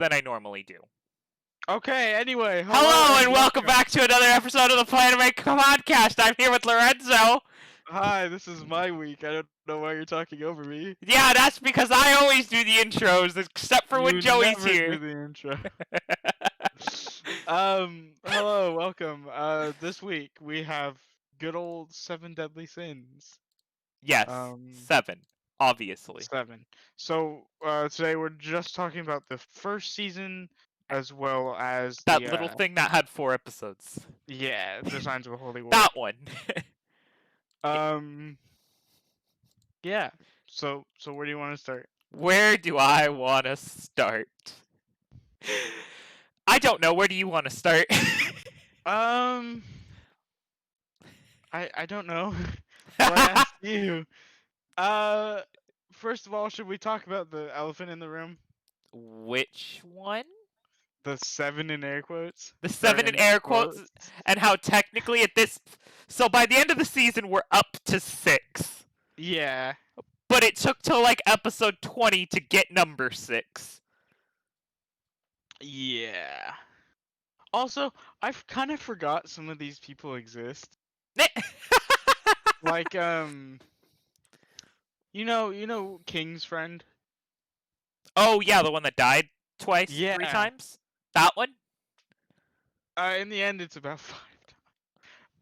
than I normally do. Okay, anyway, Hello and welcome back to another episode of the Planime podcast. I'm here with Lorenzo. Hi, this is my week. I don't know why you're talking over me. Yeah, that's because I always do the intros, except for when You Joey's never here. do the intro. Hello, welcome. This week we have good old 7 deadly sins. Yes, 7, obviously. 7. So, today we're just talking about the first season as well as That little thing that had 4 episodes. Yeah, the Signs of a Holy War. That one. Yeah. So where do you want to start? Where do I want to start? I don't know. Where do you want to start? I don't know. So I asked you. First of all, should we talk about the elephant in the room? Which one? The 7 in air quotes. The 7 in air quotes, and how technically at this... So by the end of the season, we're up to 6. Yeah. But it took till like episode 20 to get number 6. Yeah. Also, I've kind of forgot some of these people exist. Like, you know King's friend? Oh, yeah, the one that died twice, 3 times? That one? In the end, it's about 5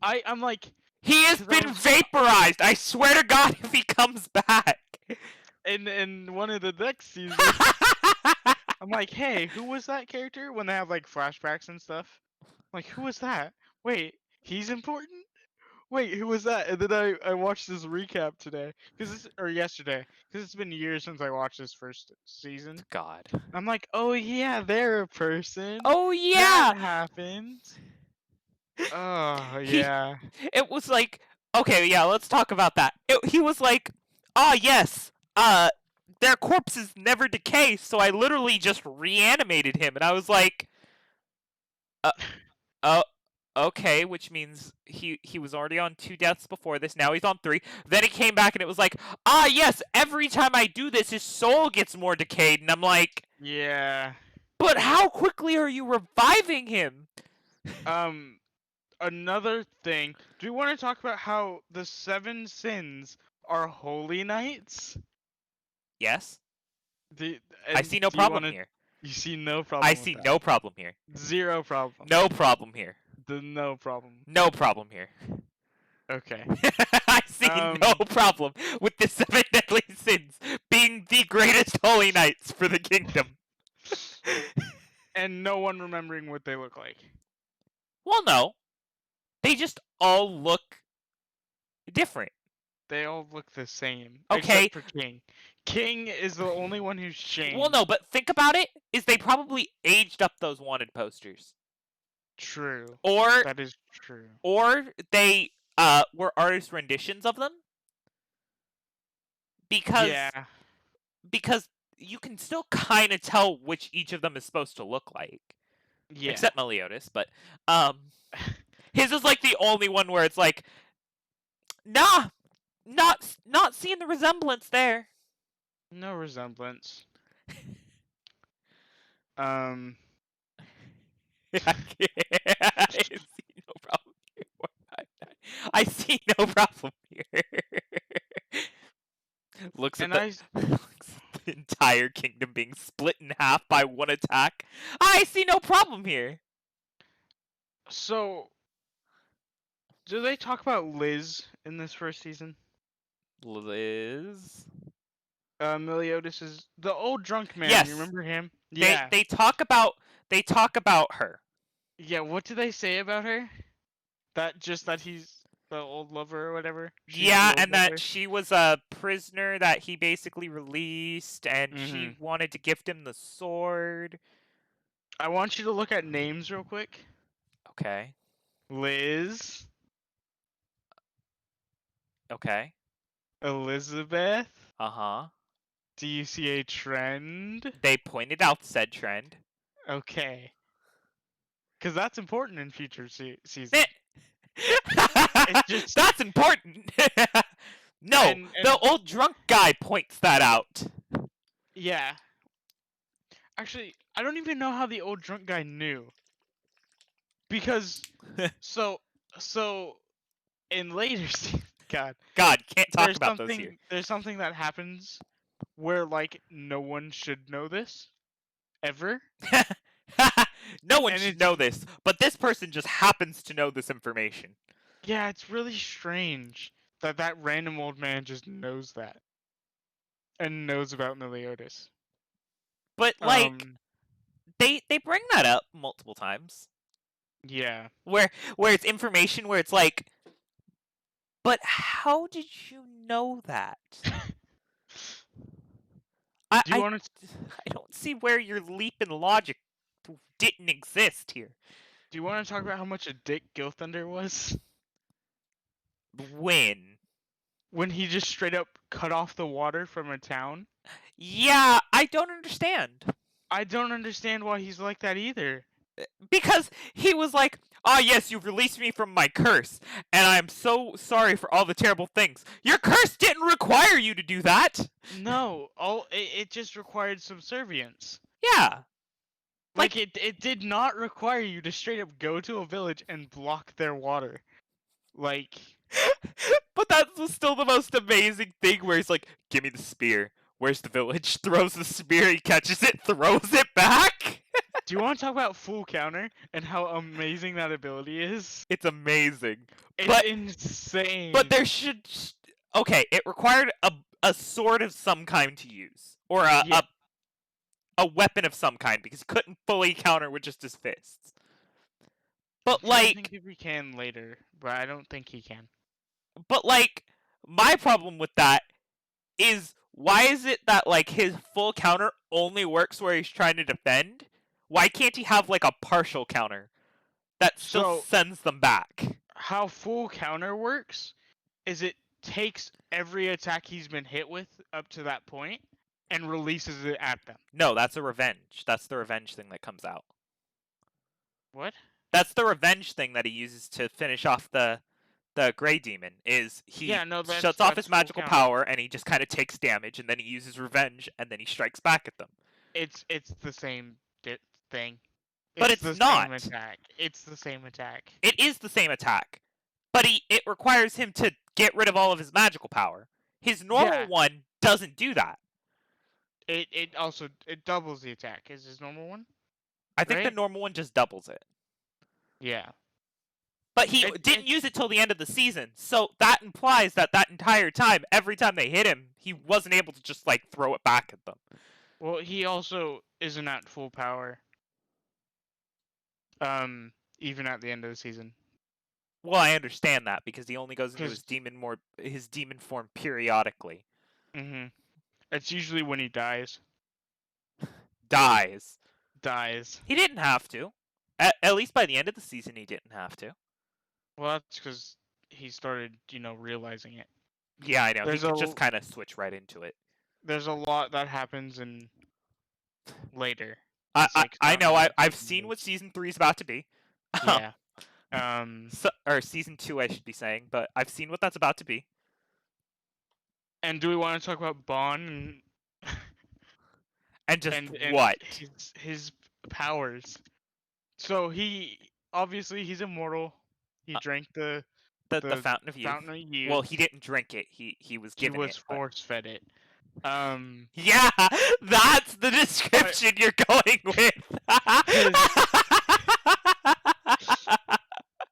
times. I'm like... He has been vaporized! I swear to God if he comes back! In one of the next seasons, I'm like, hey, who was that character? When they have, like, flashbacks and stuff. I'm like, who was that? Wait, he's important? Wait, who was that? And then I watched this recap today, or yesterday, because it's been years since I watched this first season. God. I'm like, oh yeah, they're a person. Oh yeah! That happened. Oh yeah. It was like, okay, yeah, let's talk about that. He was like, yes, their corpses never decay, so I literally just reanimated him, and I was like, okay, which means he was already on 2 deaths before this, now he's on 3. Then he came back and it was like, yes, every time I do this, his soul gets more decayed, and I'm like... Yeah. But how quickly are you reviving him? Another thing, do you want to talk about how the 7 sins are holy knights? Yes. I see no problem here. You see no problem. I see no problem here. 0 problem. No problem here. No problem. No problem here. Okay. I see no problem with the 7 deadly sins being the greatest holy knights for the kingdom. And no one remembering what they look like. Well, no. They just all look different. They all look the same. Okay. Except for King. King is the only one who's changed. Well, no, but think about it. Is they probably aged up those wanted posters. True. Or that is true. Or they were artist renditions of them. Because you can still kind of tell which each of them is supposed to look like. Yeah. Except Meliodas, but his is like the only one where it's like, nah, not seeing the resemblance there. No resemblance. I see no problem here. I see no problem here. Looks at the entire kingdom being split in half by one attack. I see no problem here. So, do they talk about Liz in this first season? Liz? Meliodas is the old drunk man. Yes. You remember him? Yeah. They talk about her. Yeah, what do they say about her? That he's the old lover or whatever? Yeah, and that she was a prisoner that he basically released, and she wanted to gift him the sword. I want you to look at names real quick. Okay. Liz. Okay. Elizabeth. Uh-huh. Do you see a trend? They pointed out said trend. Okay. Because that's important in future seasons. That's important! No, the old drunk guy points that out. Yeah. Actually, I don't even know how the old drunk guy knew. Because so so in later God, God, can't talk about those here. there's something that happens where like no one should know this ever. No one And should it's know this, but this person just happens to know this information. yeah, it's really strange that that random old man just knows that and knows about Meliodas. But like Um they bring that up multiple times. yeah. Where it's information where it's like, but how did you know that? I Do you I, want to I don't see where your leap in logic didn't exist here. talk about how much a dick Gilthunder was When? when he just straight up cut off the water from a town? Yeah, I don't understand. I don't understand why he's like that either. Because he was like, "Ah, yes, you've released me from my curse, and I'm so sorry for all the terrible things. Your curse didn't require you to do that." No, it just required subservience. Yeah. Like it did not require you to straight up go to a village and block their water. Like But that was still the most amazing thing where he's like, "Give me the spear. Where's the village?" Throws the spear, he catches it, throws it back. do you want to talk about full counter and how amazing that ability is? It's amazing. It's But insane. there should okay, it required a sword of some kind to use or Yeah, a weapon of some kind because he couldn't fully counter with just his fists. I'm But trying to think like if he can later, but I don't think he can. but like my problem with that is why is it that like his full counter only works where he's trying to defend? Why can't he have like a partial counter that still So sends them back? how full counter works is it takes every attack he's been hit with up to that point and releases it at them. No, that's a revenge. That's the revenge thing that comes out. What? That's the revenge thing that he uses to finish off the gray demon is he Yeah, no, shuts off that's his full magical counter. power and he just kind of takes damage and then he uses revenge and then he strikes back at them. It's the same thing. But It's it's the not. same attack. It's the same attack. It is the same attack. But it requires him to get rid of all of his magical power. His normal Yeah. one doesn't do that. It also it doubles the attack. Is his normal one? I think the Right? normal one just doubles it. Yeah. But he didn't use it till the end of the season. So that implies that that entire time, every time they hit him, he wasn't able to just like throw it back at them. Well, he also isn't at full power. Even at the end of the season. Well, I understand that because he only goes into 'Cause- his demon form periodically. Mhm. It's usually when he dies. Dies. Dies. He didn't have to. At least by the end of the season, he didn't have to. Well, that's because he started, realizing it. Yeah, I know. There's he could a- just kind of switch right into it. There's a lot that happens in later. I It's like I know. not I've season seen eight. what season 3 is about to be. Yeah. Or season 2, I should be saying, but I've seen what that's about to be. And do we want to talk about Bon And just and what? his powers? So he obviously he's immortal. He drank the The Fountain of Youth. Fountain of Youth. Well, he didn't drink it. He was He given was it. But... force fed it. Yeah, that's the description you're going with.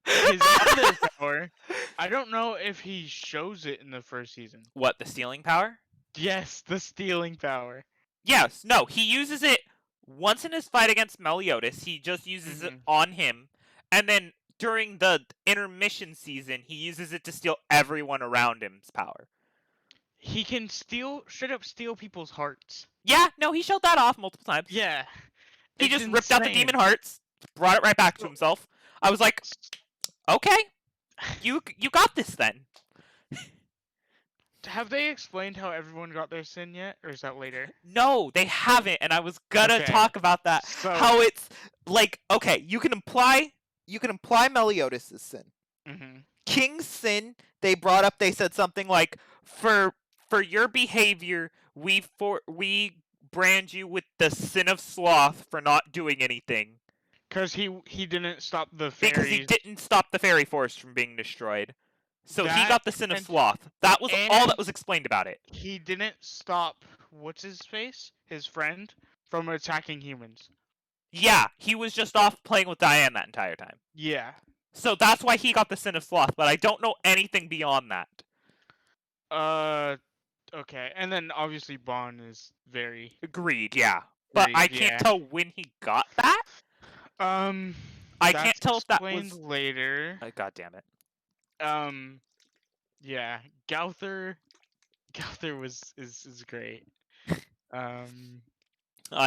His other power, I don't know if he shows it in the first season. What, the stealing power? Yes, the stealing power. Yes, no, he uses it once in his fight against Meliodas. He just uses it on him, and then during the intermission season, he uses it to steal everyone around him's power. He can straight up steal people's hearts. Yeah, no, he showed that off multiple times. Yeah. He just ripped out the demon hearts, brought it right back to himself. I was like, okay, you got this then. Have they explained how everyone got their sin yet, or is that later? No, they haven't, and I was gonna talk about that. So, how it's like, okay, you can imply Meliodas' sin. King's sin, they brought up. They said something like, for your behavior, we brand you with the sin of sloth for not doing anything. Because he didn't stop the Because he fairies. didn't stop the fairy forest from being destroyed. So he That got the sin of and sloth. That was all that and was explained about it. he didn't stop what's his face, his friend, from attacking humans. Yeah, he was just off playing with Diane that entire time. Yeah. So that's why he got the sin of sloth, but I don't know anything beyond that. Okay. And then obviously Bond is very Agreed, yeah. But I can't yeah. tell when he got that. I That's can't tell if that explained was. later. God damn it. Yeah. Gowther is great.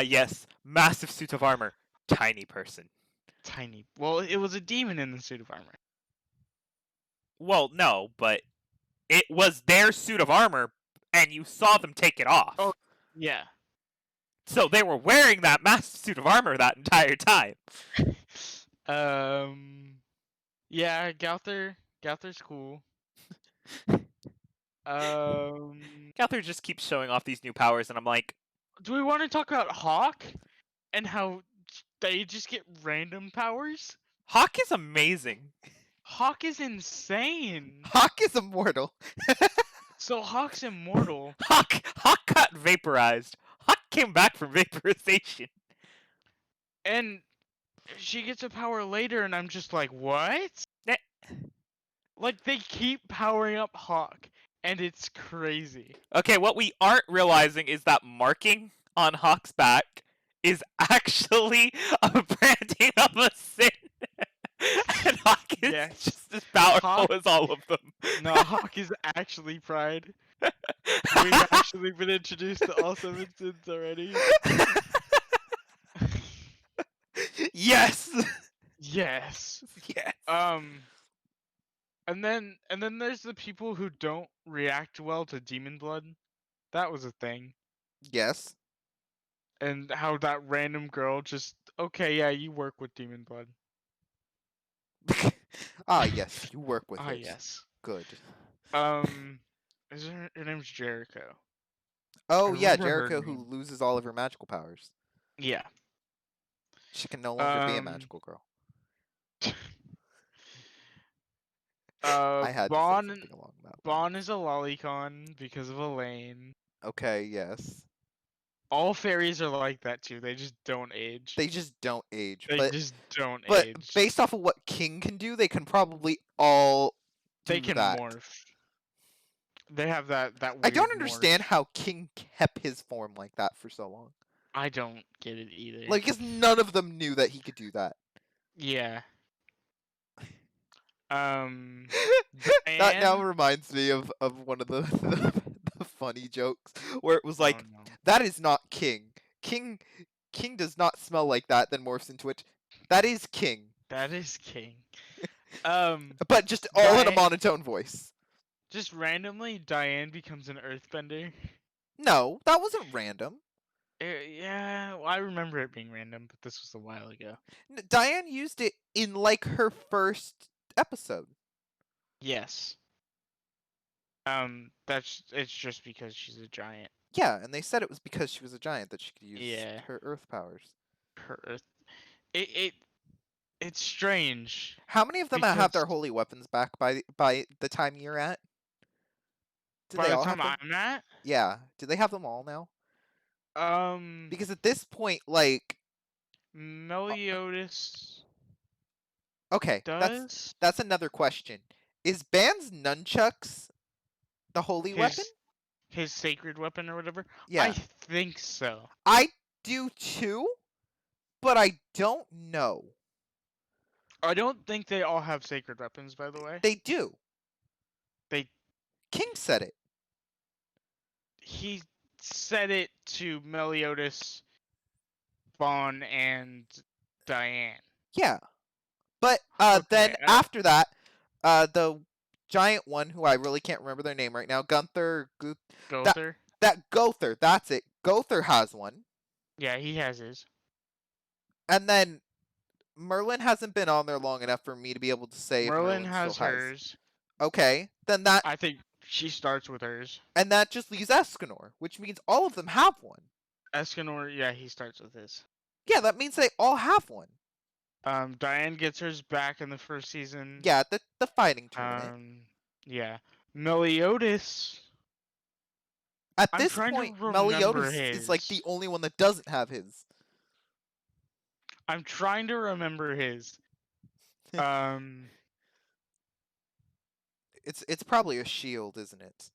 Yes. Massive suit of armor. Tiny person. Tiny. Well, it was a demon in the suit of armor. Well, no, but it was their suit of armor, and you saw them take it off. Oh, yeah. So they were wearing that massive suit of armor that entire time. Yeah, Gowther's cool. Gowther just keeps showing off these new powers, and I'm like, Do we want to talk about Hawk and how they just get random powers? Hawk is amazing. Hawk is insane. Hawk is immortal. So Hawk's immortal. Hawk got vaporized. Hawk came back from vaporization. And she gets a power later, and I'm just like, what? Eh. Like, they keep powering up Hawk, and it's crazy. Okay, what we aren't realizing is that marking on Hawk's back is actually a branding of a sin. And Hawk is Yes. just as powerful Hawk- as all of them. No, Hawk is actually Pride. We've actually been introduced to all 7 sins already. Yes! Yes. Yes. And then there's the people who don't react well to demon blood. That was a thing. Yes. And how that random girl just, okay, yeah, you work with demon blood. Ah, yes. You work with Ah, it. yes. Good. Her name's Jericho. Oh, I yeah, remember her Jericho who name. loses all of her magical powers. Yeah. She can no longer be a magical girl. I had to say something along that Bon is a lolicon because of Elaine. Okay, yes. All fairies are like that too. They just don't age. They just don't age. They just don't but age. based off of what King can do, they can probably all do They can that. morph. They have that weird I don't morph. understand how King kept his form like that for so long. I don't get it either. Like, because none of them knew that he could do that. Yeah. That now Diane? reminds me of one of the, the funny jokes where it was like, Oh, no. that is not King. King does not smell like that, then morphs into it. That is King. That is King. But just all in a Diane- monotone voice. Just randomly, Diane becomes an earthbender. No, that wasn't random. Yeah, well, I remember it being random, but this was a while ago. Diane used it in like her first episode. Yes. It's just because she's a giant. Yeah, and they said it was because she was a giant that she could use Yeah. her earth powers. Her earth. It's strange. How many of them have their Because- holy weapons back by the time you're at? Do By they the all time have them? I'm at, Yeah. Do they have them all now? Because at this point, like, Meliodas okay, does. that's another question. Is Ban's nunchucks the holy weapon? His sacred weapon or whatever? Yeah. I think so. I do too, but I don't know. I don't think they all have sacred weapons, by the way. They do. They- King said it. He said it to Meliodas, Bon, and Diane. Yeah. But then Okay, after that, the giant one who I really can't remember their name right now, Gunther, Gother? that Gother, that's it. Gother has one. Yeah, he has his. And then Merlin hasn't been on there long enough for me to be able to say if Merlin Merlin has still has. hers. Okay, then that I think she starts with hers. and that just leaves Escanor, which means all of them have one. Escanor, yeah, he starts with his. Yeah, that means they all have one. Diane gets hers back in the first season. Yeah, the fighting tournament. Yeah. Meliodas. At I'm this trying to point, remember Meliodas is like his. the only one that doesn't have his. I'm trying to remember his. Um, It's probably a shield, isn't it?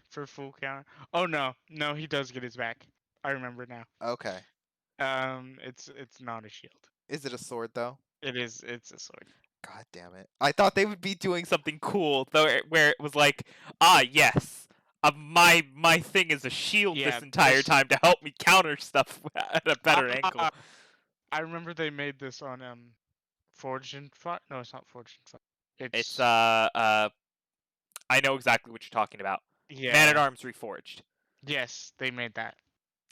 for full count. Oh no, he does get his back. I remember now. Okay. It's not a shield. Is it a sword though? It's a sword. God damn it! I thought they would be doing Something cool, though, where it was like, yes, my thing is a shield Yeah, this entire this- time to help me counter stuff at a better angle. I remember they made this on Forged in Fire. No, it's not Forged in Fire. It's I know exactly what you're talking about. Yeah. Man at Arms Reforged. Yes, they made that.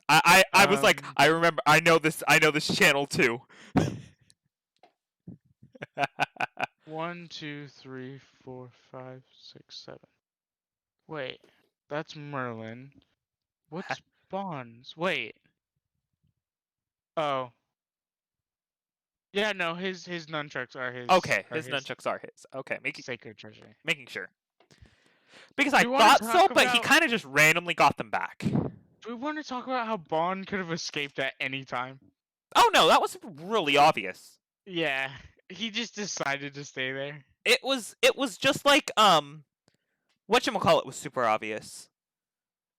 I was like, Um, I remember, I know this channel too. 1, 2, 3, 4, 5, 6, 7. Wait, that's Merlin. What's Bond's? Wait. Oh. Yeah, no, his nunchucks are his. Okay, are his nunchucks are his. Okay, sacred treasure. making sure. Because I Do we wanna thought so, talk but he about- kind of just randomly got them back. Do we want to talk about how Bond could have escaped at any time? Oh no, that was really obvious. Yeah, he just decided to stay there. It was just like whatchamacallit was super obvious.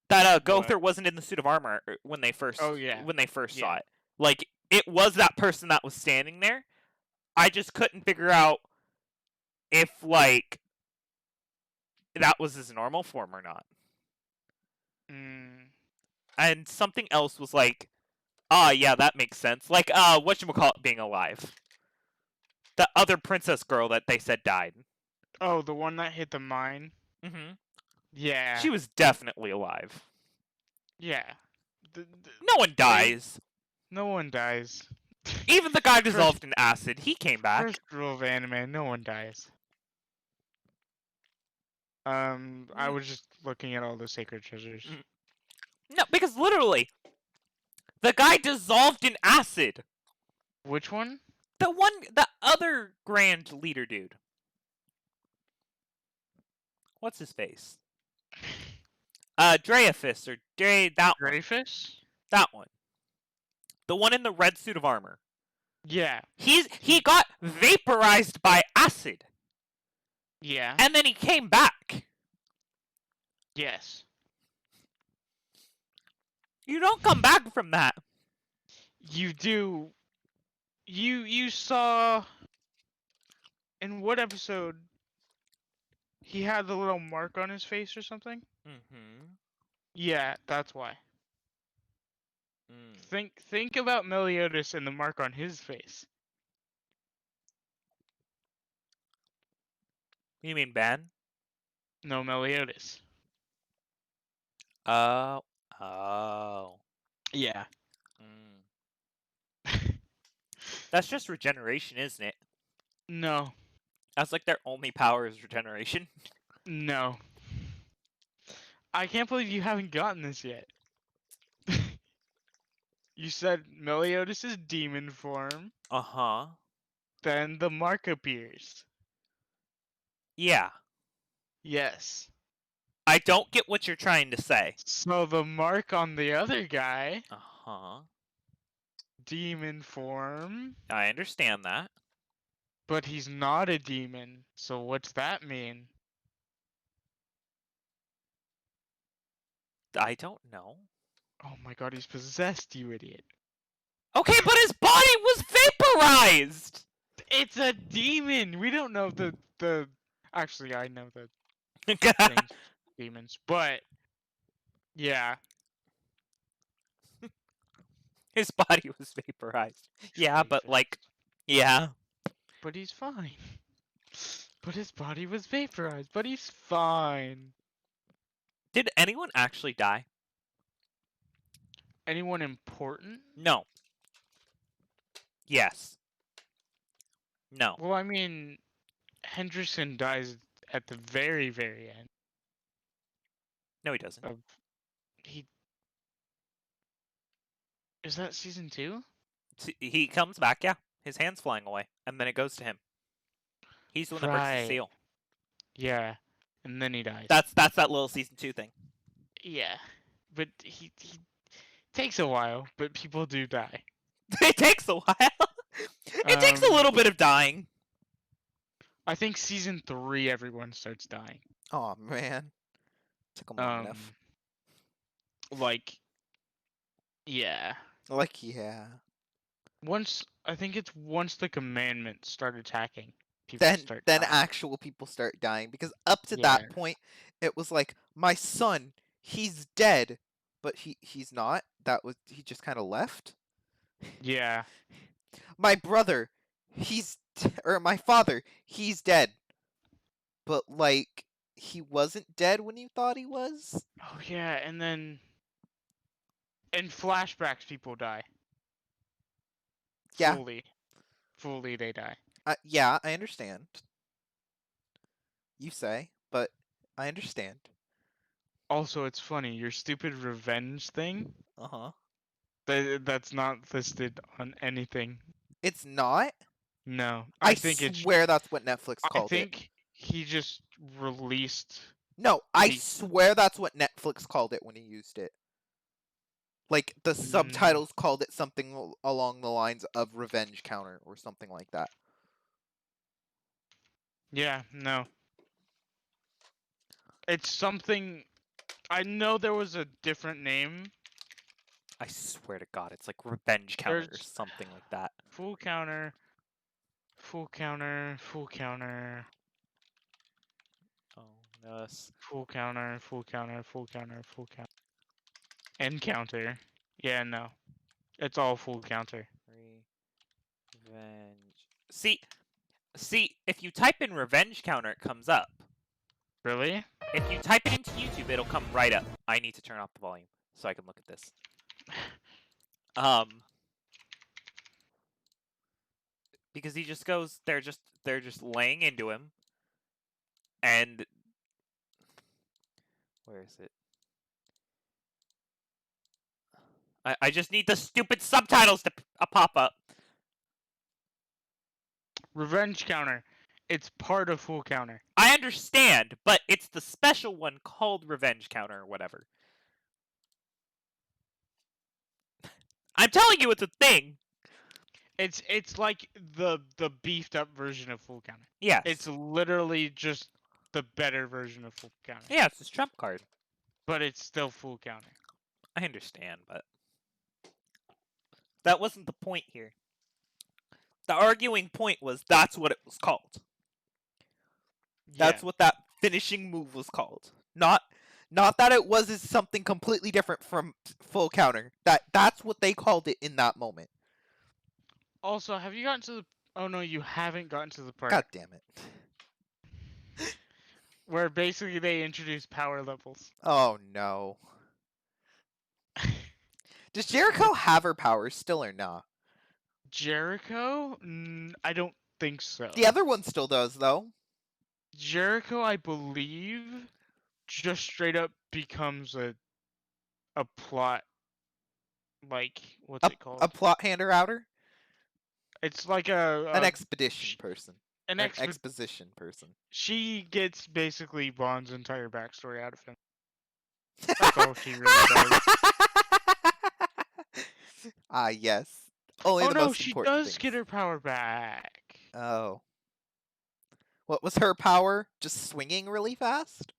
That What? Gother wasn't in the suit of armor when they first Oh, yeah. saw it. Like it was that person that was standing there. I just couldn't figure out if like that was his normal form or not. Mm. And something else was like, yeah, that makes sense. Like whatchamacallit being alive. The other princess girl that they said died. Oh, the one that hit the mine. Mm-hmm. Yeah. She was definitely alive. Yeah. No one dies. No one dies. Even the guy dissolved in acid, he came back. First rule of anime: no one dies. I was just looking at all the sacred treasures. No, because literally, the guy dissolved in acid. Which one? The other grand leader dude. What's his face? Dreyfus or that one. Dreyfus? That one. The one in the red suit of armor. Yeah. He got vaporized by acid. Yeah. And then he came back. Yes. You don't come back from that. You do. You saw. In what episode? He had the little mark on his face or something? Mm-hmm. Yeah, that's why. Mm. Think about Meliodas and the mark on his face. You mean Ben? No, Meliodas. Oh. Yeah. That's just regeneration, isn't it? No. That's like their only power is regeneration. No. I can't believe you haven't gotten this yet. You said Meliodas is demon form, Uh-huh. then the mark appears. Yeah. Yes. I don't get what you're trying to say. So the mark on the other guy, Uh-huh. demon form, I understand that. but he's not a demon. So what's that mean? I don't know. Oh my god, he's possessed, you idiot. Okay, but his body was vaporized! It's a demon! We don't know the actually I know the names of demons, but yeah. His body was vaporized. Yeah, but like, Jesus. yeah. But he's fine. But his body was vaporized, but he's fine. Did anyone actually die? Anyone important? No. Yes. No. Well, I mean, Henderson dies at the very, very end. No, he doesn't. He Is that season 2? He comes back, yeah. His hand's flying away, and then it goes to him. He's the one that breaks the Right. seal. Yeah. And then he dies. That's that little season 2 thing. Yeah. But he takes a while, but people do die. It takes a while. It takes a little bit of dying. I think season 3 everyone starts dying. Oh man, took him long enough. Like, yeah. Like yeah. I think it's once the commandments start attacking, people start Then dying. actual people start dying, because up to Yeah. that point it was like, my son, he's dead, but he's not. He just kind of left. Yeah. My brother, or my father, he's dead, but like he wasn't dead when you thought he was. Oh yeah, and then in flashbacks people die. Yeah. Fully they die. Yeah, I understand. You say, but I understand. Also, it's funny, your stupid revenge thing, Uh-huh. that's not listed on anything. It's not? No, I think swear that's what Netflix I called it. think he just released. No, I the- swear that's what Netflix called it when he used it. Like, the subtitles called it something along the lines of revenge counter or something like that. Yeah, no. It's something. I know there was a different name. I swear to God, it's like revenge counter or There's something like that. full counter, full counter, full counter, Oh, no. full counter, full counter, full counter, full counter. End counter. Yeah, no. It's all full counter. Revenge. See, if you type in revenge counter, it comes up. Really? If you type it into YouTube, it'll come right up. I need to turn off the volume so I can look at this. Because he just goes, they're just laying into him, and where is it? I just need the stupid subtitles to pop up. Revenge counter. It's part of full counter. I understand, but it's the special one called revenge counter or whatever. I'm telling you, it's a thing. It's like the beefed up version of full counter. Yes. It's literally just the better version of full counter. Yeah, it's his trump card. But it's still full counter. I understand, but that wasn't the point here. The arguing point was that's what it was called. That's Yeah. what that finishing move was called. Not that it was something completely different from full counter. That's what they called it in that moment. Also, have you gotten to the? Oh no, you haven't gotten to the part God damn it. where basically they introduce power levels. Oh no. Does Jericho have her powers still or not? Jericho? I don't think so. The other one still does, though. Jericho, I believe, just straight up becomes a plot. Like, what's it called? A plot hander outer? It's like An expedition person. An exposition person. She gets basically Bond's entire backstory out of him. That's all she really does. Ah, yes. Only the most she important does things. get her power back. Oh. What was her power? Just swinging really fast?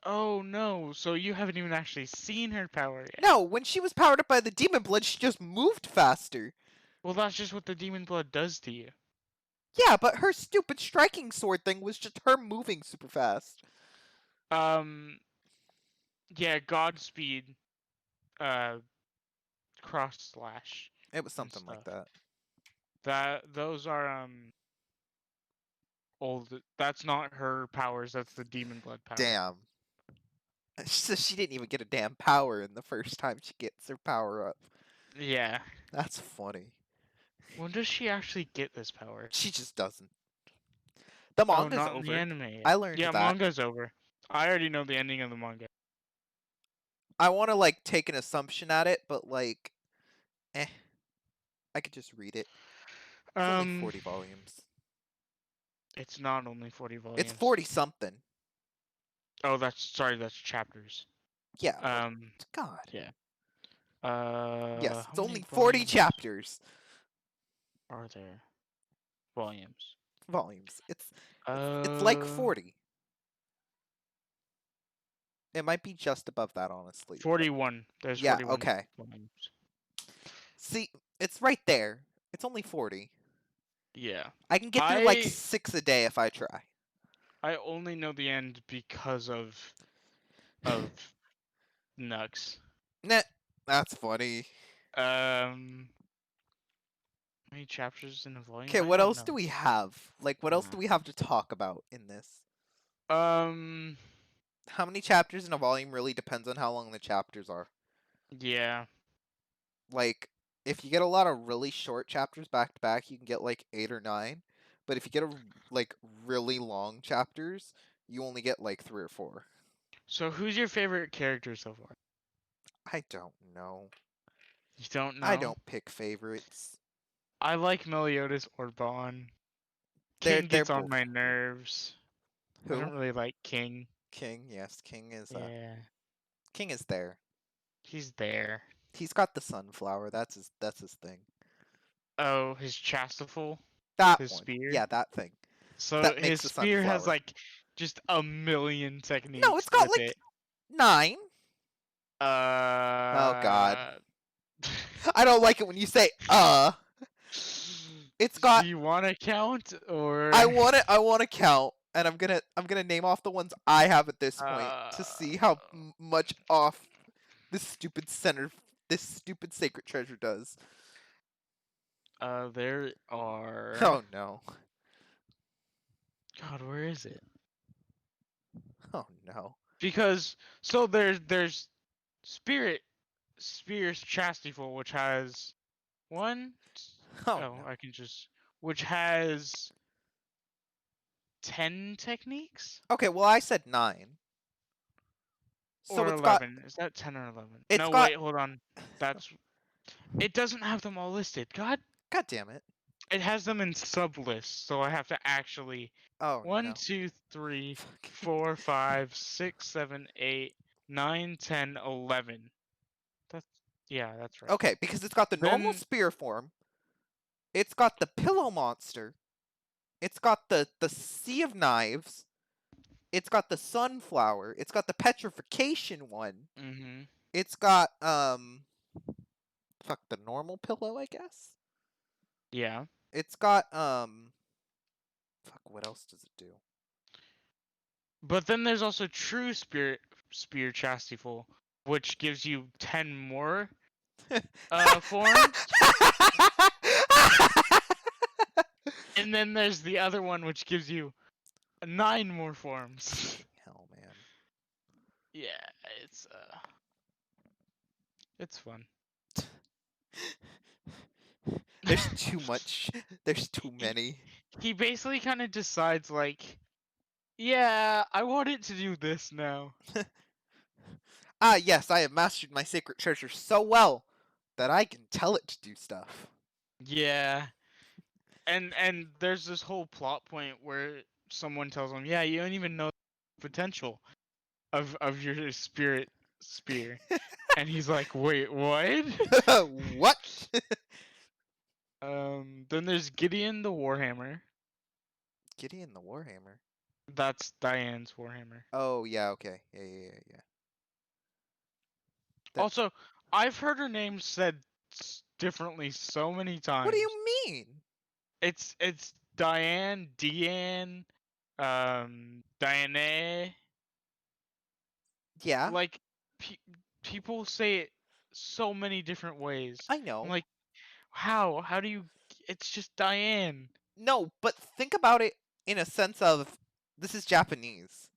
Oh no, so you haven't even actually seen her power yet. No, when she was powered up by the demon blood, she just moved faster. Well, that's just what the demon blood does to you. Yeah, but her stupid striking sword thing was just her moving super fast. Yeah, Godspeed, cross slash. It was something like that. Those are, old. That's not her powers, that's the demon blood power. Damn. So she didn't even get a damn power in the first time she gets her power up. Yeah. That's funny. When does she actually get this power? She just doesn't. The manga's not over. In the anime yet. I learned yeah, that. Manga's over. I already know the ending of the manga. I want to like take an assumption at it, but like Eh, I could just read it. It's only 40 volumes. It's not only 40 It's volumes. 40 something. Oh, that's chapters. Yeah. Well, Um, God. yeah. Yes, How it's many only 40 volumes chapters. are there? Volumes. Volumes. It's like Uh, 40. It might be just above that, honestly. but- 41. There's Yeah. 41 Okay. volumes. See, it's right there. It's only 40. Yeah. I can get through like I 6 a day if I try. I only know the end because of Nux. Nah, that's funny. How many chapters in a volume? Okay, I what don't else know. do we have? Like, what else do we have to talk about in this? Um, How many chapters in a volume really depends on how long the chapters are. yeah. Like, if you get a lot of really short chapters back to back, you can get like 8 or 9. But if you get like really long chapters, you only get like 3 or 4. So who's your favorite character so far? I don't know. You don't know? I don't pick favorites. I like Meliodas or Bond. They're King they're gets on both my cool. nerves. I Who? don't really like King. King. Yes, Yeah. King is there. He's there. He's got the sunflower. That's his thing. Oh, his chastiful, That his one. spear. Yeah, that thing. So That makes his the spear has sunflower. like just a million No, it's techniques got with like it. 9. Oh God. Uh. I don't like it when you say It's Do got you want to count or? I want to count, and I'm gonna name off the ones I have at this point Uh. to see how much off this stupid sacred treasure does. There are. Oh no. God, where is it? Oh no. Because so there's spirit spears chastiful, which has one. Oh Oh, no. I can just which has 10 techniques Okay, well I said 9. So or it's got 11. Is that 10 or 11? it's No, got wait, hold on. That's it doesn't have them all listed. God, God damn it. it has them in sub lists, so I have to actually Oh one, no. 2, 3, Fucking 4, 5, 6, 7, 8, 9, 10, 11. That's yeah, that's right. Okay, because it's got the normal Then spear form. It's got the pillow monster. It's got the sea of knives. It's got the sunflower. It's got the petrification one. mhm. It's got fuck the normal pillow, I guess. Yeah. It's got fuck what else does it do? But then there's also true spirit spear chastiful, which gives you 10 more forms. And then there's the other one which gives you 9 more forms. Hell, man. Yeah, it's it's fun. There's too much. There's too many. He basically kind of decides like, yeah, I want it to do this now. Ah, yes, I have mastered my sacred treasure so well that I can tell it to do stuff. Yeah. And there's this whole plot point where someone tells him, "Yeah, you don't even know the potential of your spirit spear." And he's like, "Wait, what?" What? Then there's Gideon the Warhammer. Gideon the Warhammer. That's Diane's Warhammer. Oh yeah, okay. Yeah. That- Also, I've heard her name said differently so many What do times. you mean? It's Diane, Deanne, Diane. Yeah, Like pe- people say it so many different ways. I I'm know. like, how? How do you? It's just Diane. No, but think about it in a sense of this is Japanese.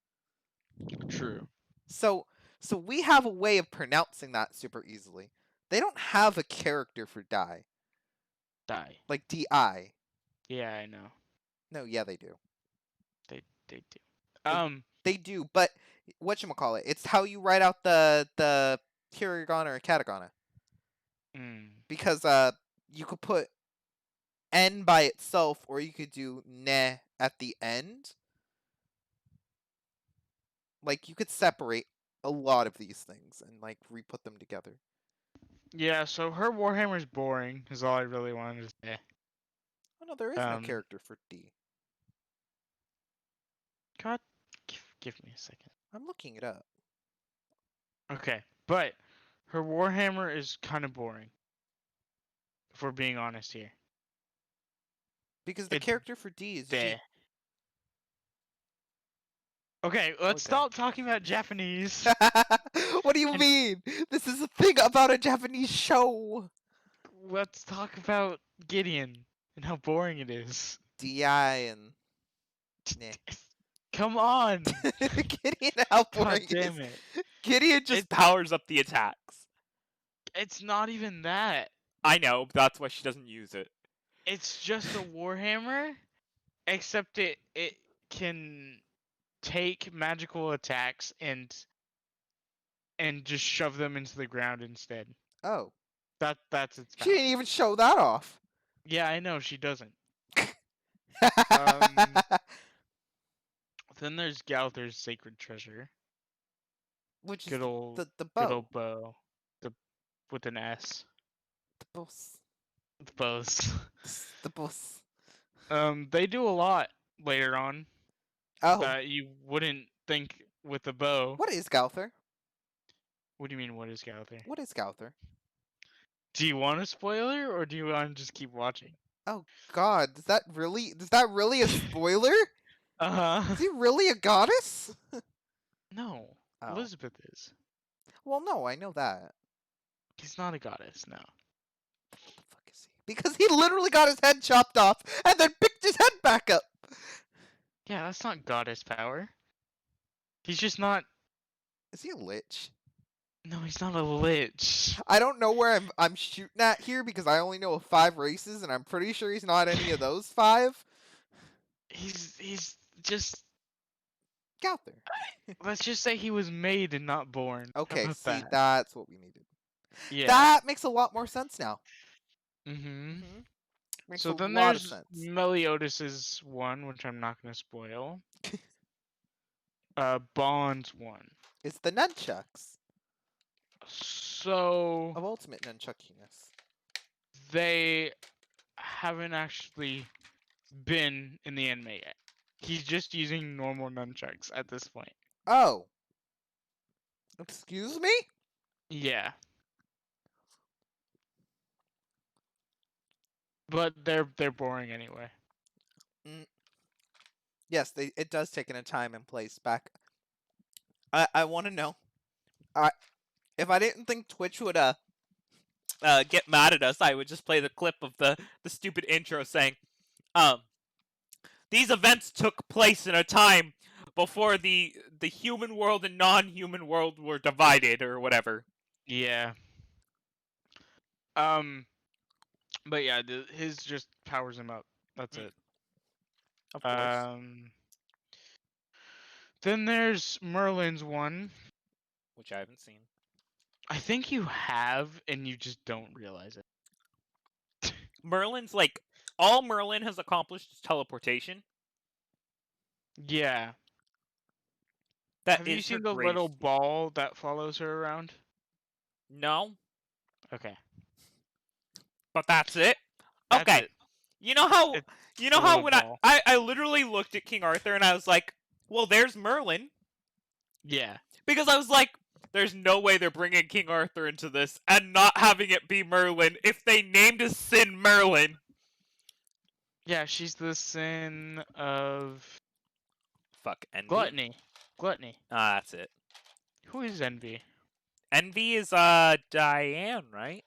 True. So so we have a way of pronouncing that super easily. They don't have a character for die. Die. Like DI. Yeah, I know. No, yeah they do. They do. Like they do, but whatchamacallit, it's how you write out the hiragana or katakana. Mm. because you could put N by itself, or you could do ne at the end. Like you could separate a lot of these things and like re-put them together. Yeah, so her Warhammer's boring, is all I really wanted to say. Oh no, there isn't a character for D. God, give me a second. I'm looking it up. Okay, but her Warhammer is kind of boring. If we're being honest here. Because the It's character for D is G. there. Okay, let's stop talking about Japanese. What do you And- mean? This is a thing about a Japanese show. Let's talk about Gideon and how boring it is. DI and nah. Come on! Gideon, how God boring it damn is. it. Gideon just It- powers up the attacks. It's not even that. I know, but that's why she doesn't use it. It's just a Warhammer, except it can take magical attacks and just shove them into the ground instead. Oh. That's its She power. didn't even show that off. Yeah, I know she doesn't. Then there's Galther's Sacred Treasure. Which is Good old the good bow. old bow. The with an S. The boss. The bows. The boss. They do a lot later on Oh. that you wouldn't think with the bow. What is Gauther? What do you mean? What is Galther? What is Gauther? Do you want a spoiler or do you want to just keep watching? Oh god, is that really a spoiler? Is he really a goddess? No, Oh. Elizabeth is. Well, no, I know that. He's not a goddess now. What the fuck is he? Because he literally got his head chopped off and then picked his head back up. Yeah, that's not goddess power. He's just not. Is he a lich? No, he's not a lich. I don't know where I'm shooting at here because I only know of 5 races and I'm pretty sure he's not any of those 5. He's just. Gauther. Let's just say he was made and not born. How Okay, about see, that? that's what we needed. Yeah. That makes a lot more sense now. Mm-hmm. Makes So a then lot of there's sense. Meliodas' one, which I'm not gonna spoil. Bond's one. It's the nunchucks So of ultimate nunchuckiness. they haven't actually been in the anime yet. He's just using normal nunchucks at this point. Oh. Excuse me? Yeah. But they're boring anyway. Yes, it does take in a time and place back. I want to know. If I didn't think Twitch would Get mad at us, I would just play the clip of the stupid intro saying, these events took place in a time before the human world and non-human world were divided or whatever. Yeah. But yeah, his just powers him up. That's it. Of course. Then there's Merlin's one. Which I haven't seen. I think you have, and you just don't realize it. Merlin's like all Merlin has accomplished is teleportation. Yeah. That Have is you seen her the greatest little feat. ball that follows her around? No, Okay. but that's it. That's Okay. it. You know how It's you know a how little when ball. I literally looked at King Arthur and I was like, well, there's Merlin. Yeah. Because I was like, there's no way they're bringing King Arthur into this and not having it be Merlin if they named his sin Merlin. Yeah, she's the sin of Fuck, envy? Gluttony. Ah, that's it. Who is Envy? Envy is, Diane, right?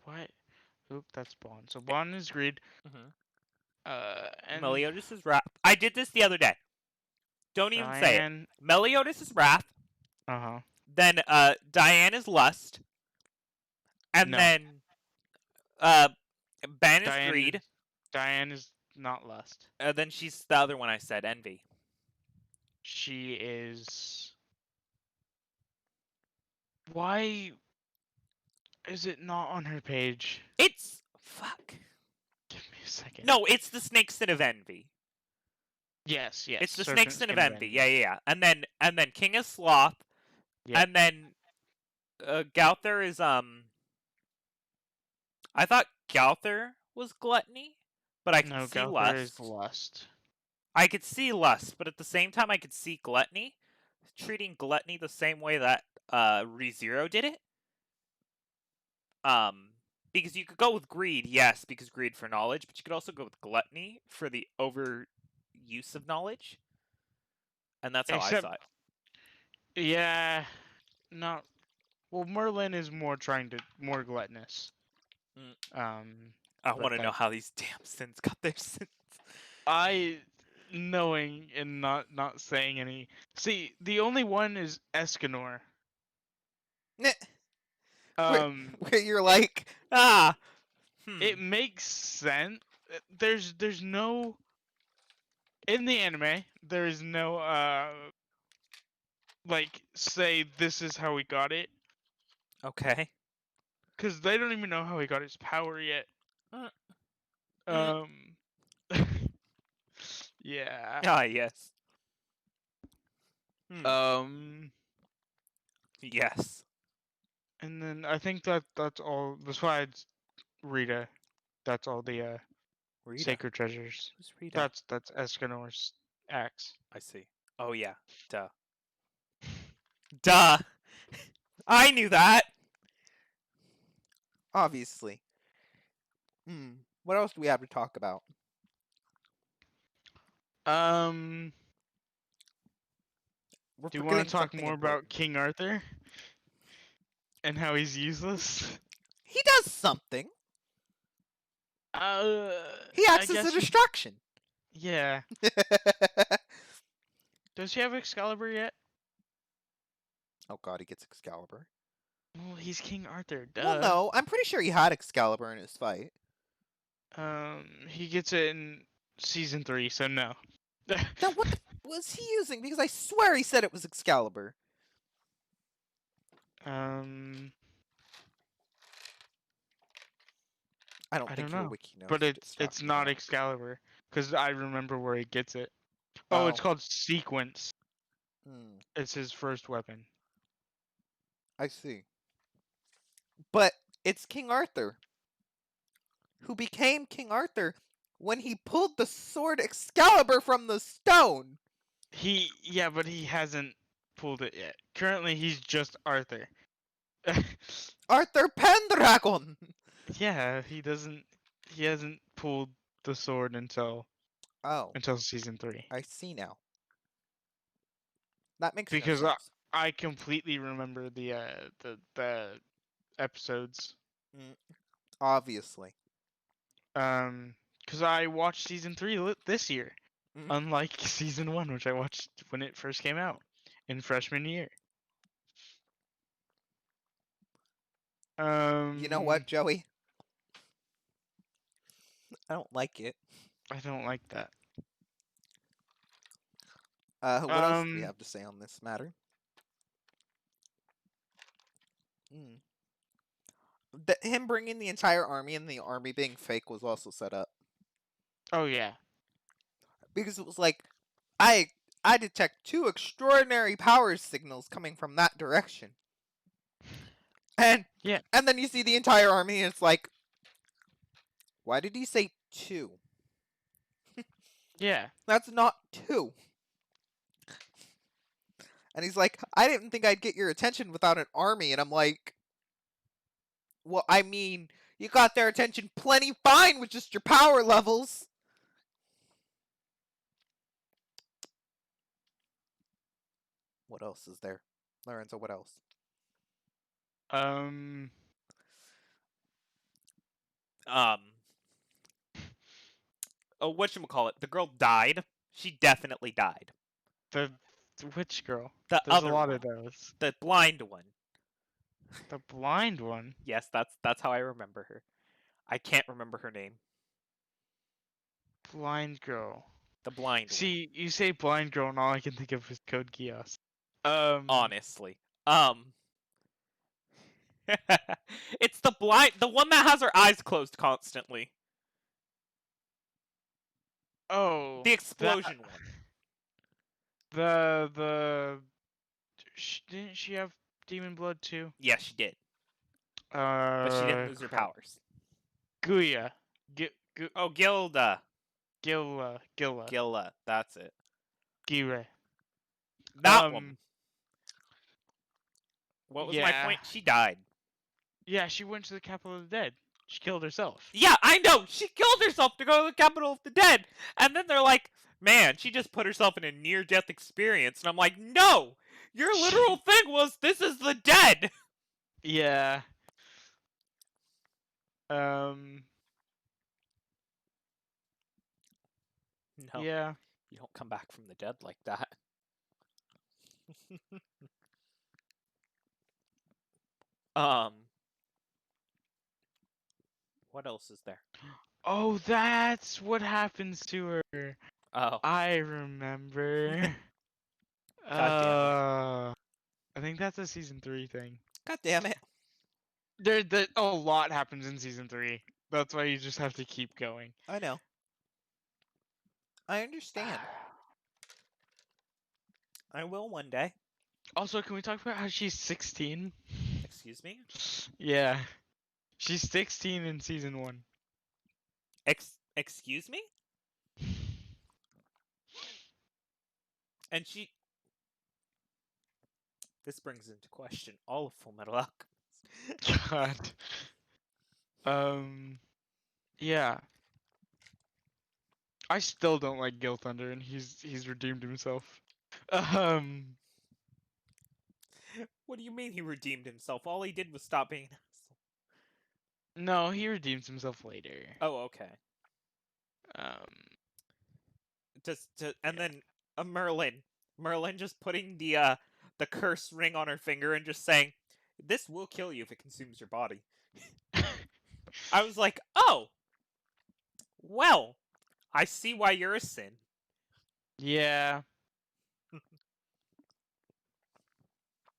What? Oop, that's Bond. So Bond is greed. And Meliodas is wrath. I did this the other day. Don't even say it. Diane. Meliodas is wrath. Uh-huh. Then, Diane is lust. And No. then, Ben is greed. Diane is not lust. Then she's the other one I said, envy. She is. Why Is it not on her page? It's fuck. Give me a second. No, it's the Snake Sin of Envy. Yes, yes. It's the Snake Serpent Sin of Skin of Envy. Yeah, yeah, yeah. And then King of Sloth. Yeah. And then Gauther is I thought Gauther was Gluttony, but I could No, see Gauther is Lust. Lust. I could see Lust, but at the same time I could see Gluttony. Treating Gluttony the same way that ReZero did it. Because you could go with Greed, yes, because Greed for knowledge, but you could also go with Gluttony for the overuse of knowledge. And that's how I Except, saw it. yeah, not. Well, Merlin is more more gluttonous. I But, want to know like, how these damn sins got their sins. I knowing and not saying any. See, the only one is Escanor. Where, Um, where you're like, it makes sense. There's no in the anime. There is no like say this is how we got it, Okay. because they don't even know how he got his power yet. Mm. Um, yeah. Ah, yes. Um, Yes. and then I think that's all. Besides Rita, that's all the Rita. sacred treasures. Who's Rita? That's Escanor's axe. I see. Oh, yeah. Duh. Duh! I knew that! obviously. What else do we have to talk about? Um, We're do you want forgetting to talk something more important. about King Arthur and how he's useless? He does something. He I acts as a guess distraction. yeah. Does he have Excalibur yet? Oh god, he gets Excalibur. Well, he's King Arthur. Duh. Well, no, I'm pretty sure he had Excalibur in his fight. He gets it in season 3, so no. Then what was he using? Because I swear he said it was Excalibur. um, I don't I think don't your know, wiki knows but to it's distract me not now. Excalibur, because I remember where he gets it. Oh, it's Oh. called Sequence. Hmm, It's his first weapon. I see. But it's King Arthur, who became King Arthur when he pulled the sword Excalibur from the stone. Yeah, but he hasn't pulled it yet. Currently, he's just Arthur. Arthur Pendragon! Yeah, he doesn't. He hasn't pulled the sword until Oh, season 3. I see now. That makes no Because sense. I completely remember the episodes. Mm, obviously. Because I watched season 3 this year, Mm. unlike season 1, which I watched when it first came out in freshman year. You know what, Joey? I don't like it. I don't like that. What else do we have to say on this matter? Him bringing the entire army and the army being fake was also set up. Oh yeah. Because it was like, I detect 2 extraordinary power signals coming from that direction. And Yeah. And then you see the entire army and it's like, why did he say 2? Yeah. That's not 2. And he's like, I didn't think I'd get your attention without an army. And I'm like, well, I mean, you got their attention plenty fine with just your power levels. What else is there? Lorenzo, what else? Oh, whatchamacallit? The girl died. She definitely died. The which girl? The There's other a lot one. of those. The blind one. The blind one. Yes, that's how I remember her. I can't remember her name. Blind girl. The blind one. See, you say blind girl, and all I can think of is Code Geass. Honestly. It's the one that has her eyes closed constantly. Oh, The explosion one. didn't she have demon blood too? Yes, she did, but she didn't lose her Crap. powers. Guya. Oh, Gilda. Gilla. Gilla. That's it. Gira. That one. What was my Yeah. point? She died. Yeah, she went to the capital of the dead. She killed herself. Yeah, I know. She killed herself to go to the capital of the dead. And then they're like, man, she just put herself in a near-death experience. And I'm like, no! Your literal thing was, this is the dead! Yeah. No. Yeah. You don't come back from the dead like that. What else is there? Oh, that's what happens to her. Oh, I remember. God damn it. I think that's a season 3 thing. God damn it. There, a lot happens in season 3. That's why you just have to keep going. I know. I understand. I will one day. Also, can we talk about how she's 16? Excuse me? Yeah. She's 16 in season 1. Excuse me? And she... This brings into question all of Full Metal Alchemist. God. Yeah. I still don't like Gil Thunder, and he's redeemed himself. What do you mean he redeemed himself? All he did was stop being an asshole. No, he redeems himself later. Oh, okay. And then Merlin just putting the curse ring on her finger and just saying, "This will kill you if it consumes your body." I was like, "Oh, well, I see why you're a sin." Yeah.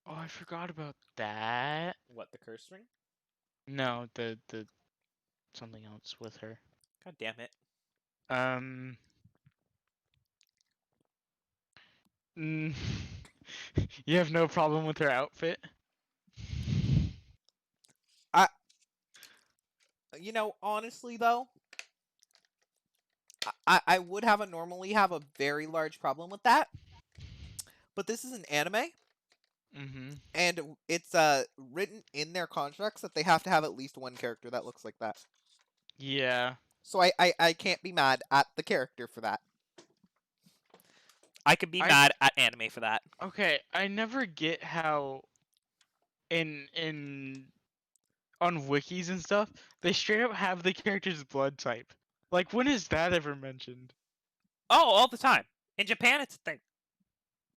Oh, I forgot about that. What, the curse ring? No, the something else with her. God damn it. You have no problem with her outfit? You know, honestly though, I would normally have a very large problem with that. But this is an anime, Mm-hmm. and it's written in their contracts that they have to have at least one character that looks like that. Yeah. So I can't be mad at the character for that. I could be mad at anime for that. Okay, I never get how in on wikis and stuff, they straight up have the character's blood type. Like, when is that ever mentioned? Oh, all the time. In Japan, it's a thing.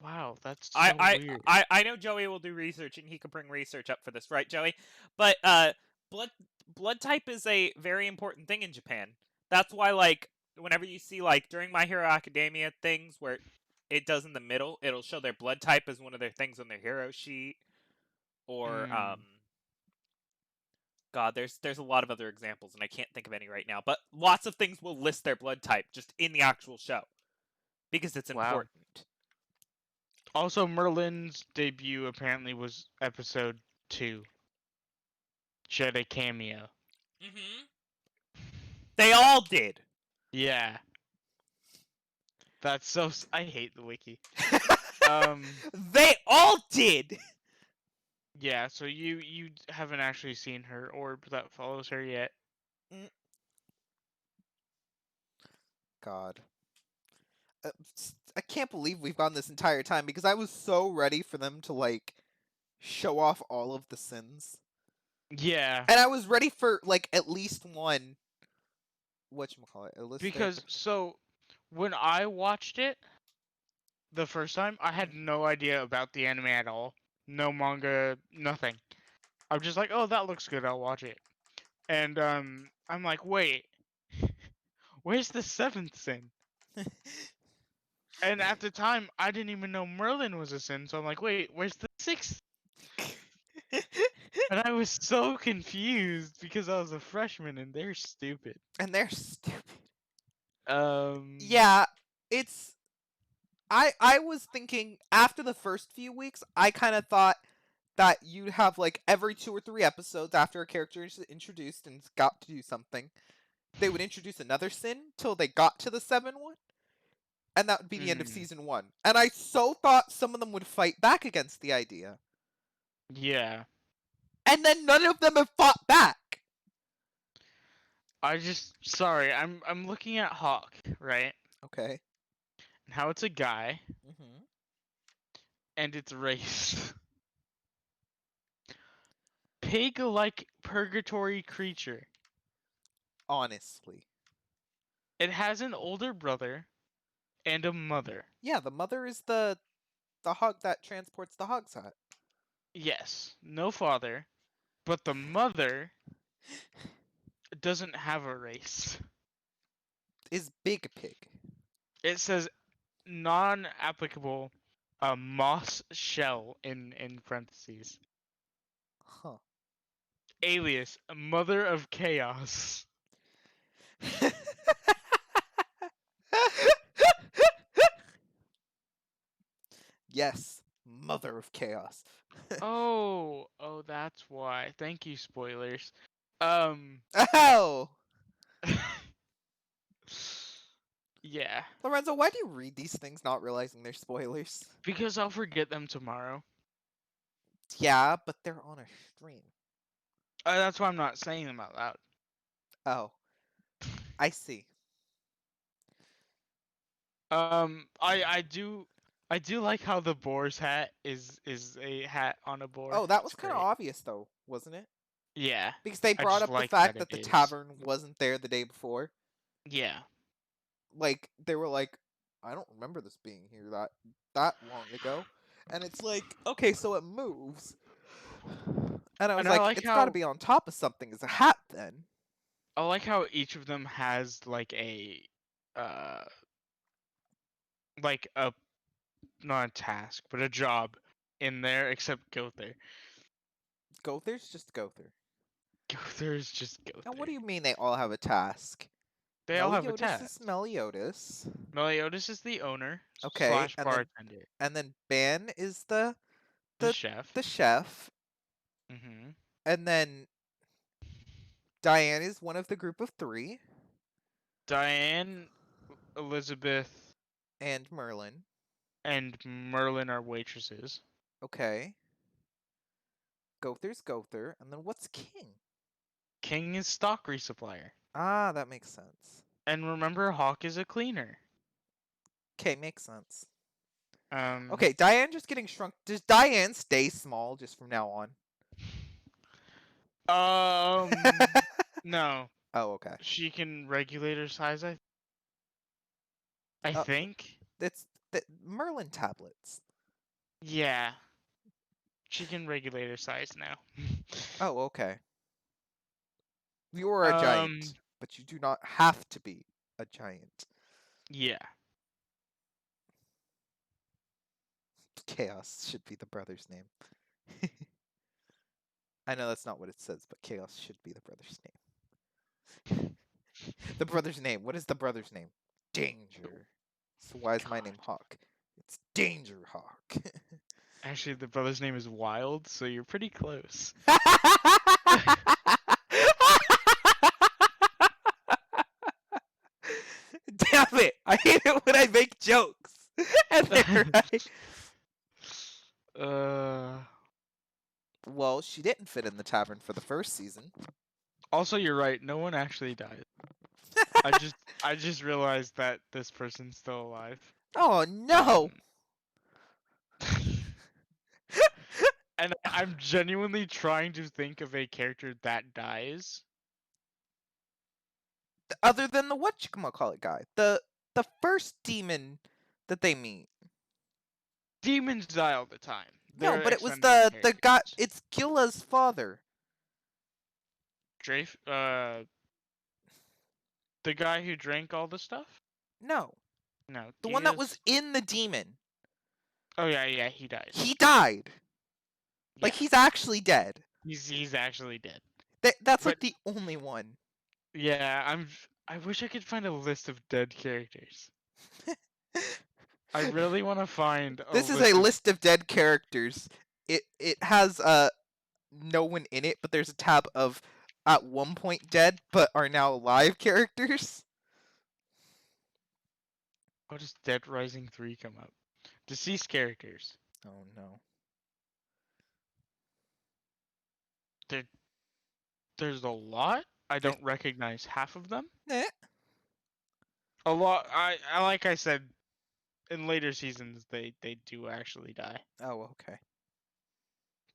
Wow, that's so weird. I know Joey will do research and he could bring research up for this, right, Joey? But blood type is a very important thing in Japan. That's why, like, whenever you see, like, during My Hero Academia things where it does in the middle, it'll show their blood type as one of their things on their hero sheet. Or God, there's a lot of other examples and I can't think of any right now. But lots of things will list their blood type just in the actual show because it's important. Also, Merlin's debut apparently was episode 2. She had a cameo. Mm-hmm. They all did. Yeah. That's so... I hate the wiki. They all did! Yeah, so you haven't actually seen her orb that follows her yet. God. I can't believe we've gone this entire time because I was so ready for them to, like, show off all of the sins. Yeah. And I was ready for, like, at least one. Whatchamacallit? Because, so, when I watched it the first time, I had no idea about the anime at all. No manga, nothing. I'm just like, oh, that looks good, I'll watch it. And, I'm like, wait. Where's the 7th sin? And at the time, I didn't even know Merlin was a sin, so I'm like, wait, where's the 6th? And I was so confused because I was a freshman and they're stupid. And they're stupid. Um. Yeah, it's I was thinking after the first few weeks, I kind of thought that you'd have like every 2 or 3 episodes after a character is introduced and got to do something, they would introduce another sin till they got to the 7 one, and that would be the end of Mhm. season 1. And I so thought some of them would fight back against the idea, Yeah. and then none of them have fought back. Sorry, I'm looking at Hawk, right? Okay. And how it's a guy Mm-hmm. and it's race. Pig-like purgatory creature. Honestly. It has an older brother and a mother. Yeah, the mother is the hog that transports the hog's hut. Yes, no father, but the mother doesn't have a race. Is Big Pig. It says non-applicable moss shell in parentheses. Huh. Alias, mother of chaos. Yes, mother of chaos. Oh, that's why. Thank you, spoilers. Um, Oh! yeah, Lorenzo, why do you read these things not realizing they're spoilers? because I'll forget them tomorrow. Yeah, but they're on a stream. That's why I'm not saying them out loud. Oh. I see. I do like how the boar's hat is a hat on a boar. Oh, that It's was kind of great. obvious though, wasn't it? Yeah, Because they I brought just up the like fact that that it the is. tavern wasn't there the day before. Yeah. Like they were like, I don't remember this being here that long ago. And it's like, okay, so it moves. And I was And I like, like it's got to how be on top of something as a hat then. each of them has uh like a not a task, but a job in there, except Gother. Gother's just Gother. Gother is just Now, what Gother. do you mean they all have a task? They all have a Meliodas is task. Meliodas. Meliodas is the owner Okay, slash bartender. and then Ban is the The the chef. the chef, Mm-hmm. and then Diane is one of the group of 3, Diane, Elizabeth, and Merlin. and Merlin are waitresses. Okay. Gother's Gother, and then what's King? King is stock resupplier. Ah, that makes sense. And remember, Hawk is a cleaner. Okay, makes sense. Um. Okay, Diane just getting shrunk. Does Diane stay small just from now on? No. Oh, okay. She can regulate her size. I Uh, think. It's the Merlin tablets. Yeah. She can regulate her size now. Oh, okay. You're a Um. giant, but you do not have to be a giant. Yeah. Chaos should be the brother's name. I know that's not what it says, but Chaos should be the brother's name. The brother's name. What is the brother's name? Danger. So why is my name Hawk? It's Danger Hawk. Actually, the brother's name is Wild, so you're pretty close. Damn it! I hate it when I make jokes and they're right. Well, she didn't fit in the tavern for the first season. Also, you're right. No one actually died. I just realized that this person's still alive. Oh no! And I'm genuinely trying to think of a character that dies. Other than the whatchamacallit guy, the first demon that they meet. Demons die all the time. No, They're but it was expendable the guy. characters. It's Gila's father. Drafe, the guy who drank all the stuff? No, No, the one that was in the demon. Oh yeah, he dies. He died. Like Yeah. he's actually dead. He's actually dead. That's But like the only one. yeah, I wish I could find a list of dead characters. I really want to find a This is a list of. list of dead characters. It has no one in it, but there's a tab of at one point dead but are now alive characters. How does Dead Rising 3 come up? Deceased characters. Oh no. There's a lot. I There's- don't recognize half of them. Eh. A lot. I like I said, in later seasons they do actually die. Oh, okay.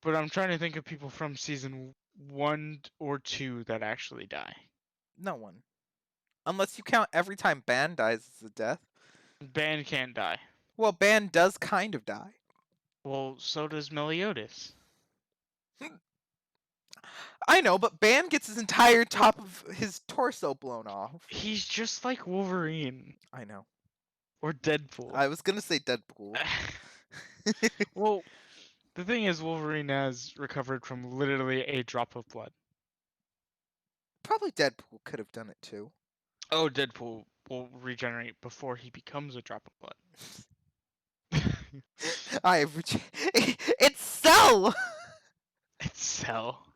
But I'm trying to think of people from season 1 or 2 that actually die. No one. Unless you count every time Ban dies as a death. Ban can't die. Well, Ban does kind of die. Well, so does Meliodas. I know, but Ban gets his entire top of his torso blown off. He's just like Wolverine I know. or Deadpool. I was gonna say Deadpool. Well, the thing is, Wolverine has recovered from literally a drop of blood. Probably Deadpool could have done it too. Oh, Deadpool will regenerate before he becomes a drop of blood. It's Cell. It's Cell.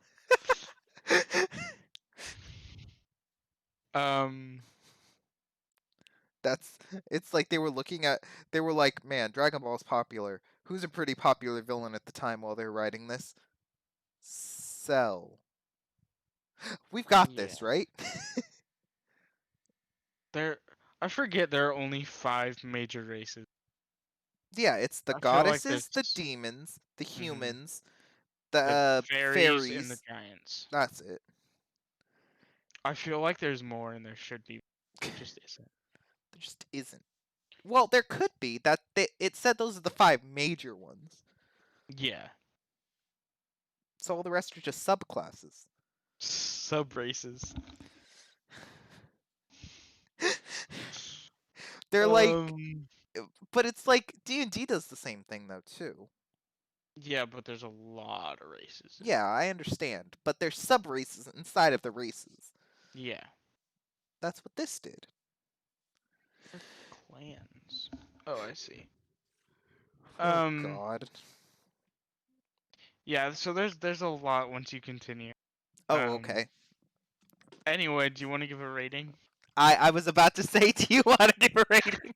It's like they were like, man, Dragon Ball's popular. Who's a pretty popular villain at the time while they're writing this? Cell. We've got this, Yeah. right? I forget there are only 5 major races. Yeah, it's the I feel like goddesses, the there's demons, the Mhm. humans, the the fairies and the fairies. giants. That's it. I feel like there's more and there should be. There just isn't. There just isn't. Well, there could be. It said those are the 5 major ones. Yeah. So all the rest are just subclasses. Sub races. They're like, Um, but it's like D&D does the same thing though too. yeah, but there's a lot of races. Yeah, I understand, but there's sub races inside of the races. Yeah. That's what this did. Clans. Oh, I see. Oh God. Yeah, so there's a lot once you continue. Oh, okay. Anyway, do you want to give a rating? I was about to say, do you want to give a rating?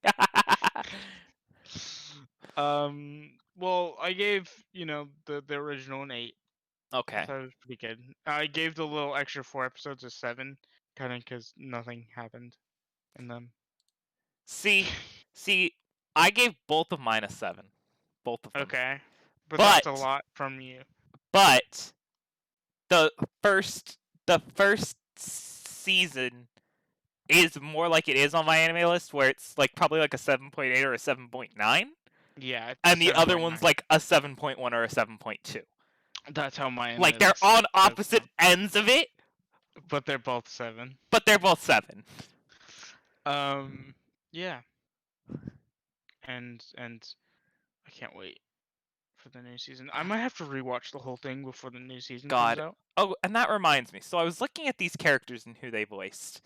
Well, I gave, the original an 8. I Okay. thought it was pretty good. I gave the little extra 4 episodes a 7, kind of because nothing happened in them. See, I gave both of mine a 7. Both of them. Okay, but that's a But- lot from you. But the first season is more like it is on my anime list, where it's like probably like a 7.8 or a 7.9, Yeah, it's and the other 7.9. one's like a 7.1 or a 7.2. That's how my Like they're list on says opposite them, ends of it, but they're both 7. but they're both 7. Yeah. And I can't wait for the new season. I might have to rewatch the whole thing before the new season God. comes out. Oh, and that reminds me. So I was looking at these characters and who they voiced,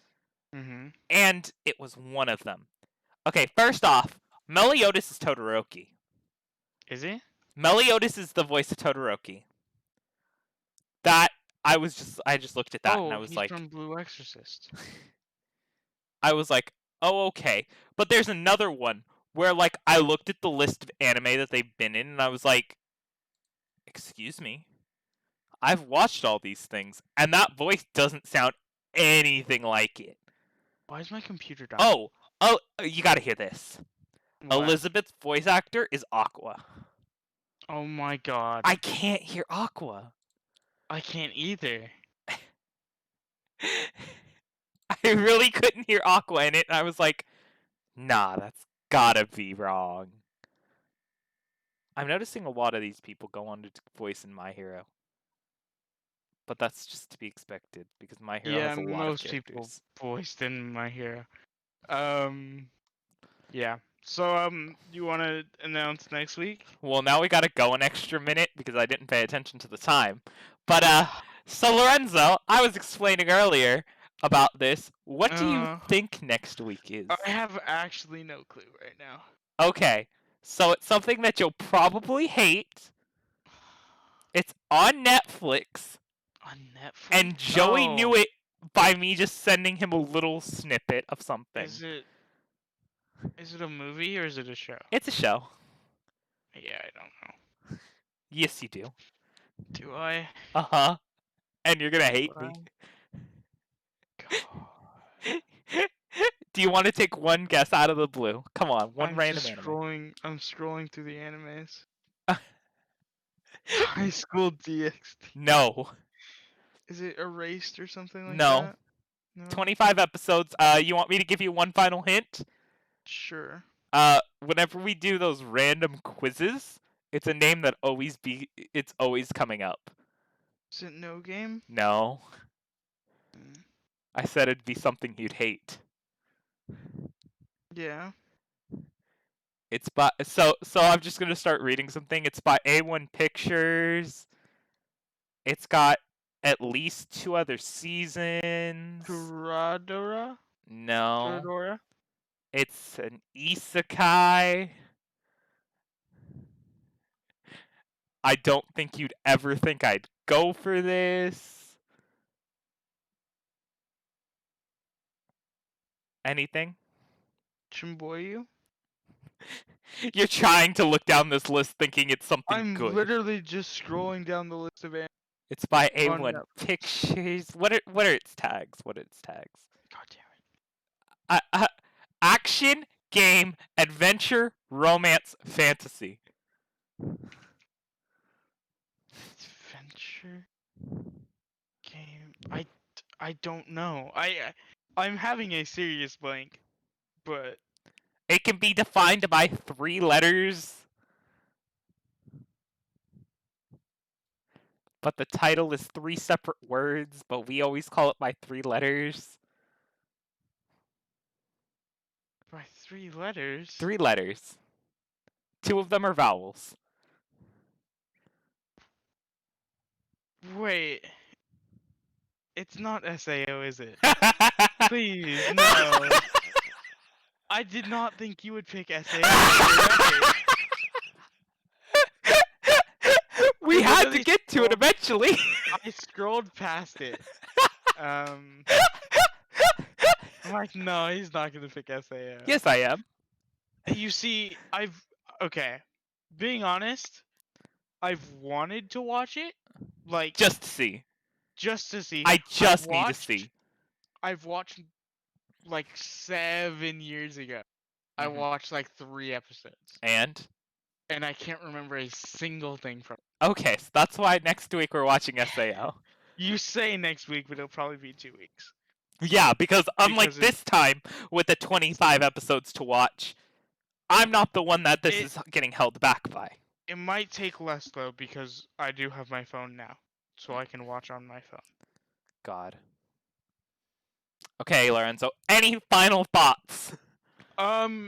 Mm-hmm. and it was one of them. Okay, first off, Meliodas is Todoroki. Is he? Meliodas is the voice of Todoroki. That I just looked at that and I was he's like, from Blue Exorcist. oh, okay. But there's another one where like I looked at the list of anime that they've been in and I was like, excuse me, I've watched all these things and that voice doesn't sound anything like it. Why is my computer dying? Oh, you gotta hear this. What? Elizabeth's voice actor is Aqua. Oh my god. I can't hear Aqua. I can't either. I really couldn't hear Aqua in it, and I was like, nah, that's gotta be wrong. I'm noticing a lot of these people go on to voice in My Hero. But that's just to be expected, because My Hero Yeah, has a lot of most people characters. voiced in My Hero. Yeah. So you want to announce next week? Well, now we gotta go an extra minute because I didn't pay attention to the time. But so Lorenzo, I was explaining earlier about this. What do you Uh, think next week is? I have actually no clue right now. Okay, so it's something that you'll probably hate. It's on Netflix, On Netflix. and Joey knew it by me just sending him a little snippet of something. Is it a movie or is it a show? It's a show. Yeah, I don't know. Yes, you do. Do I? Uh-huh. And you're gonna hate me. God. Do you want to take one guess out of the blue? Come on, one I'm random just anime. scrolling. I'm scrolling through the animes. High School DxD. No. Is it Erased or something like No. that? No. 25 episodes. You want me to give you one final hint? Sure. Whenever we do those random quizzes, it's a name that it's always coming up. Is it No Game? No. Mm. I said it'd be something you'd hate. Yeah. It's by so I'm just gonna start reading something. It's by A1 Pictures. It's got at least 2 other seasons. Toradora? No. Toradora? It's an isekai. I don't think you'd ever think I'd go for this. Anything? Chimboyu? You're trying to look down this list thinking it's something I'm good. literally just scrolling down the list of anime. It's by on A1 Netflix. Pictures. What are its tags? God damn it. Action, game, adventure, romance, fantasy. Adventure game. I don't know. I'm having a serious blank, but It can be defined by 3 letters. But the title is 3 separate words, but we always call it by 3 letters. by 3 letters. 3 letters. 2 of them are vowels. Wait. It's not SAO, is it? Please, no. I did not think you would pick SAO. We had to get to it eventually. I scrolled past it. I'm like, no, he's not gonna pick SAO. Yes, I am. You see, okay. Being honest, I've wanted to watch it, like Just to see. just to see. I just need to see. I've watched like 7 years ago. I Mhm. watched like 3 episodes, And? and I can't remember a single thing from. Okay, so that's why next week we're watching SAO. You say next week, but it'll probably be 2 weeks. Yeah, because unlike Because this time with the 25 episodes to watch, I'm not the one that this is getting held back by. It might take less though because I do have my phone now, so I can watch on my phone. God. Okay, Lorenzo, any final thoughts? Not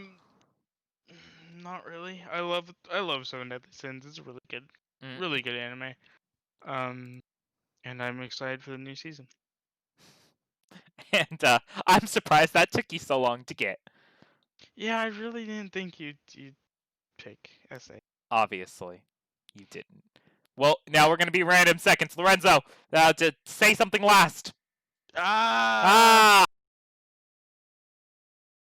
really. I love Seven Deadly Sins. It's a really good, really good anime. And I'm excited for the new season. And I'm surprised that took you so long to get. Yeah, I really didn't think you'd pick SA. Obviously, you didn't. Well, now we're gonna be random seconds. Lorenzo, to say something last. Ah!